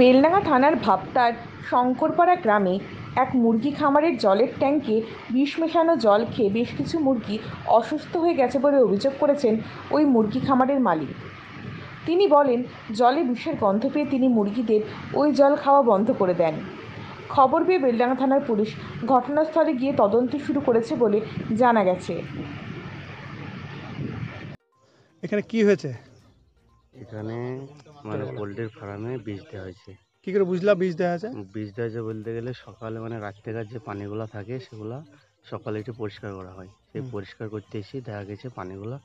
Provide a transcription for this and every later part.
বেলডাঙ্গা থানার ভাপ্তার শঙ্করপাড়া গ্রামে এক মুরগি খামারের জলের ট্যাঙ্কে বিষ মেশানো জল খেয়ে বেশ কিছু মুরগি অসুস্থ হয়ে গেছে বলে অভিযোগ করেছেন ওই মুরগি খামারের মালিক। তিনি বলেন, জলে বিষের গন্ধ পেয়ে তিনি মুরগিদের ওই জল খাওয়া বন্ধ করে দেন। খবর পেয়ে বেলডাঙ্গা থানার পুলিশ ঘটনাস্থলে গিয়ে তদন্ত শুরু করেছে বলে জানা গেছে। এখানে কি হয়েছে? এখানে মানে পোল্ট্রির ফার্মে বীজ দেওয়া হয়েছে। কি করে বুঝলা বীজ দেওয়া আছে? বীজ দেওয়া হয়েছে বলতে গেলে সকালে মানে রাত্রেকার যে পানিগুলো থাকে সেগুলা সকালে একটু পরিষ্কার করা হয়। সেই পরিষ্কার করতে এসে দেখা গেছে পানিগুলো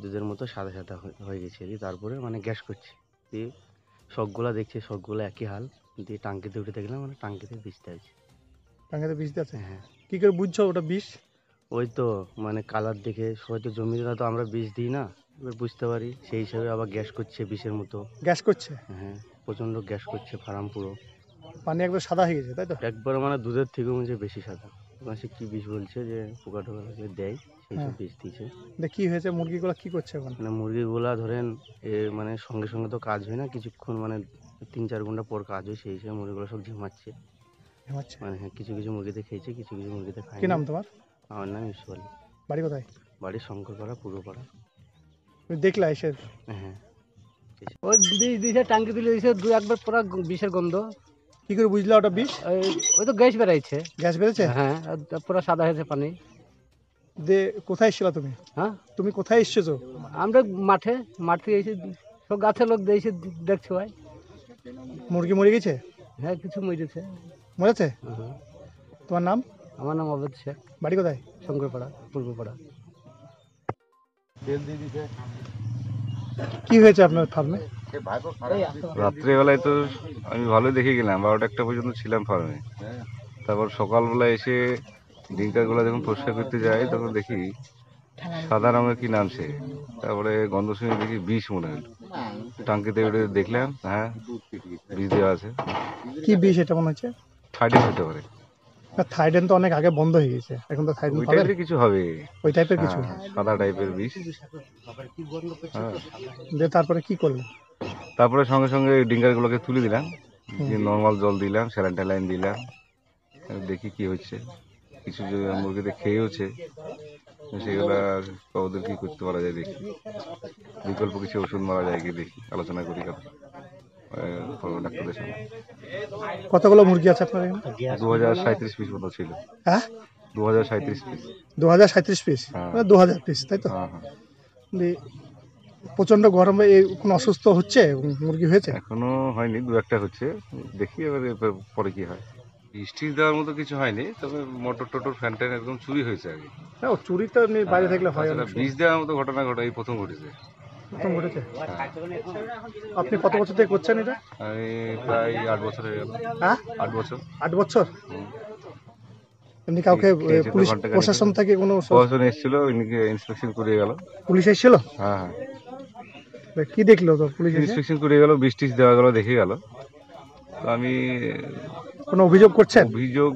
দুধের মতো সাদা সাদা হয়ে গেছে। দিয়ে তারপরে মানে গ্যাস করছে, দিয়ে শখগুলা দেখছে, শখগুলো একই হাল। দিয়ে টাঙ্কিতে উঠে দেখলাম মানে টাঙ্কিতে বীজ দেওয়া হয়েছে। টাঙ্গাতে বীজ দেওয়া আছে? হ্যাঁ। কি করে বুঝছো ওটা বিষ? ওই তো মানে কালার দেখে, হয়তো জমিতে তো আমরা বীজ দিই না, এবার বুঝতে পারি সেই হিসাবে। আবার গ্যাস করছে বিষের মতো। গ্যাস করছে? হ্যাঁ, প্রচণ্ড গ্যাস করছে ফার্ম পুরো। পানি একবার সাদা হয়ে গেছে, তাই তো? একবার মানে দুধের থেকেও মনে হচ্ছে বেশি সাদা। সে কি বিষ বলছে যে পোকা টোকা দেয়, সেই সব বিষ দিয়েছে। কি হয়েছে? মুরগিগুলো কি করছে এখন? মানে মুরগিগুলা ধরেন মানে সঙ্গে সঙ্গে তো কাজ হয় না, কিছুক্ষণ মানে 3-4 ঘন্টা পর কাজ হয়। সেই হিসেবে মুরগিগুলো সব ঝিমাচ্ছে। মানে হ্যাঁ, কিছু কিছু মুরগিতে খেয়েছে, কিছু কিছু মুরগিতে খায়। কি নাম তোমার? আমার নাম ইউসুফ আলী। বাড়ি কোথায়? বাড়ি শঙ্করপাড়া, পূর্বপাড়া। তুমি দেখলা এসে? হ্যাঁ। ওই বিষ দিয়েছে, টাঙ্কি তুলে দিয়েছে, দু একবার পুরো বিষের গন্ধ। কি করে বুঝলা ওটা বিষ? ওই তো গ্যাস বেরাইছে। গ্যাস বেরোচ্ছে? হ্যাঁ, পুরো সাদা হয়েছে পানি। দে কোথায় এসেছিলা তুমি? হ্যাঁ, তুমি কোথায় এসেছো? আমরা মাঠে এসে সব গাছের লোক দিয়েছে, দেখছো ভাই। মুরগি মরে গেছে? হ্যাঁ, কিছু মরেছে। মরেছে? তোমার নাম? আমার নাম অবেদ শেখ। বাড়ি কোথায়? শঙ্করপাড়া, পূর্বপাড়া। কি হয়েছে আপনার ফার্মে? রাত্রেবেলায় তো আমি ভালোই দেখে গেলাম, 12টা-1টা পর্যন্ত ছিলাম ফার্মে। তারপর সকালবেলা এসে ডিঙ্কারগুলো যখন পরিষ্কার করতে যাই তখন দেখি সাদা রঙের কি নামছে। তারপরে গন্ধ শুনে দেখি বিষ মনে হলো। টাঙ্কিতে উঠে দেখলাম, হ্যাঁ বিষ দেওয়া আছে। কি বিষ এটা মনে হচ্ছে? থার্ডে হতে পারে। থাইডেন তো অনেক আগে বন্ধ হয়ে গেছে, এখন তো থাইডেন ওই পাবে টাইপের কিছু হবে। ওই টাইপের কিছু? সাদা টাইপের বিষ। দিয়ে তারপরে কি করলেন? তারপরে সঙ্গে সঙ্গে ডিঙ্কারগুলোকে তুলে দিলাম, নর্মাল জল দিলাম, স্যালাইন দিলাম, দেখি কি হচ্ছে। কিছু মুরগিতে খেয়েওছে, সেগুলো ওদের কি করতে পারা যায় দেখি, বিকল্প কিছু ওষুধ মারা যায় কি দেখি, আলোচনা করি ডাক্তারদের সঙ্গে। কতগুলো মুরগি আছে আপনার এখানে? 2037 পিস মতো ছিল। হ্যাঁ, 2037 পিস। 2037 পিস? হ্যাঁ। 2000 পিস, তাই তো? হ্যাঁ। প্রচন্ড গরমে কোনো অসুস্থ হচ্ছে মুরগি হয়েছে? এখনো হয়নি, 2-1টা হচ্ছে, দেখি এবারে পরে কি হয়। স্টিচ দেওয়ার মতো কিছু হয়নি, তবে মোটর টোটর ফ্যান ট্যান একদম চুরি হয়েছে আগে। না, চুরি তো এমনি বাইরে থাকলে হয় না। বীজ দেওয়ার মতো ঘটনা এই প্রথম ঘটেছে। প্রথম ঘটেছে? আপনি কত বছর থেকে করছেন এটা? আমি প্রায় 8 বছর হয়ে গেল। হ্যাঁ, 8 বছর। 8 বছর? এমনি কাউকে পুলিশ প্রশাসন থেকে কোনো প্রশাসন এসেছিল, ইন্সপেকশন করে গেল। পুলিশ এসেছিল? হ্যাঁ। কি দেখলো তো পুলিশ? ইন্সপেকশন করে গেল, বীজ টিজ দেওয়া গেল, দেখে গেল। তো আমি কোনো অভিযোগ করছেন? অভিযোগ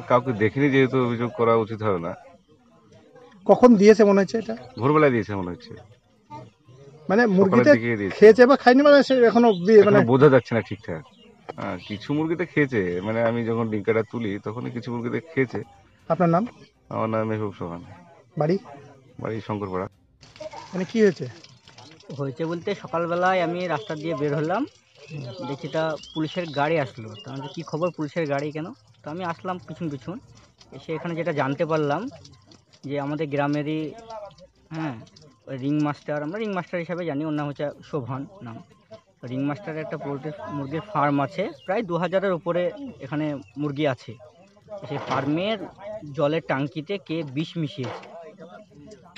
কাউকে দেখিনি, যেহেতু অভিযোগ করা উচিত হবে না। কখন দিয়েছে মনে হচ্ছে এটা? ভোরবেলায় দিয়েছে মনে হচ্ছে। মানে মুরগিতে খেয়েছে বা খায়নি মানে এখনো মানে বোঝা যাচ্ছে না ঠিকঠাক। হ্যাঁ, কিছু মুরগিতে খেয়েছে, মানে আমি যখন ডিঙ্কাটা তুলি তখনই কিছু মুরগিতে খেয়েছে। আপনার নাম? আমার নাম মেহবুব সোহান। বাড়ি? বাড়ি শঙ্করপাড়া। মানে কি হয়েছে? হয়েছে বলতে সকালবেলায় আমি রাস্তা দিয়ে বের হলাম, দেখি তা পুলিশের গাড়ি আসলো। তো আমি কী খবর, পুলিশের গাড়ি কেন? তো আমি আসলাম পিছন পিছন, এসে এখানে যেটা জানতে পারলাম যে আমাদের গ্রামেরই রিং মাস্টার, আমরা রিং মাস্টার হিসাবে জানি, ওর নাম হচ্ছে শোভান নাম। রিং মাস্টারের একটা মুরগির ফার্ম আছে, প্রায় 2000-এর উপরে এখানে মুরগি আছে। সেই ফার্মের জলের টাঙ্কিতে কে বিষ মিশিয়েছে।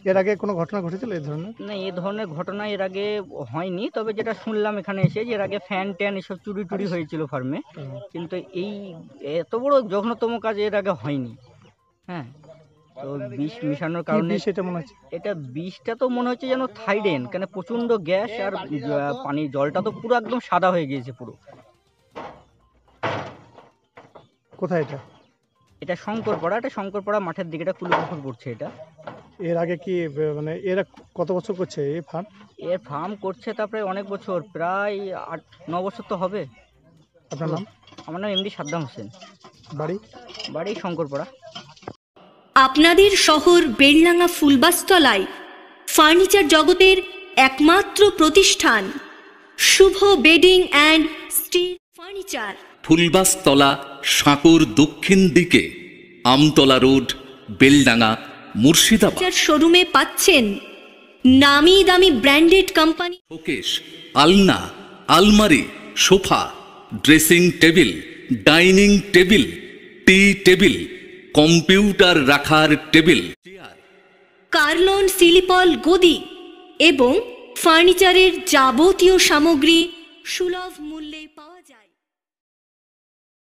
এর আগে কোনো ঘটনা ঘটেছিল এই ধরনের? না, এ ধরনের ঘটনা এর আগে হয়নি, তবে যেটা শুনলাম এখানে এসে যে এর আগে ফ্যান ট্যান এসব চুরি টুরি হয়েছিল ফার্মে, কিন্তু এই এত বড় জঘন্যতম কাজ এর আগে হয়নি। হ্যাঁ, তো বিষ মিশানোর কারণে সেটা মনে হচ্ছে, এটা বিষটা তো মনে হচ্ছে যেন থাইডেন, কেন প্রচণ্ড গ্যাস, আর পানির জলটা তো পুরো একদম সাদা হয়ে গিয়েছে পুরো। কোথায় এটা? এটা শঙ্করপাড়া মাঠের দিকে, এটা কুলপুকুর পড়ছে এটা। এর আগে কি মানে এরা কত বছর করছে এই ফার্ম? এর ফার্ম করছে তা প্রায় অনেক বছর, প্রায় 8-9 বছর তো হবে। আপনার নাম? আমার নাম এমডি সাদ্দাম হোসেন, বাড়ি? বাড়ি শঙ্করপাড়া। আপনাদের শহর বেলডাঙ্গা ফুলবাসতলায় ফার্নিচার জগতের একমাত্র প্রতিষ্ঠান শুভ বেডিং অ্যান্ড স্টিল ফার্নিচার, ফুলবাসতলা, সাঁকোর দক্ষিণ দিকে, আমতলা রোড, বেলডাঙ্গা, মুর্শিদাবাদ। শোরুমে পাচ্ছেন নামি দামি ব্র্যান্ডেড কোম্পানি শোকেস, আলনা, আলমারি, sofa, dressing table, dining table, tea table, computer রাখার টেবিল, চেয়ার, কার্লন সিলিপল গদি এবং ফার্নিচারের যাবতীয় সামগ্রী সুলভ মূল্যে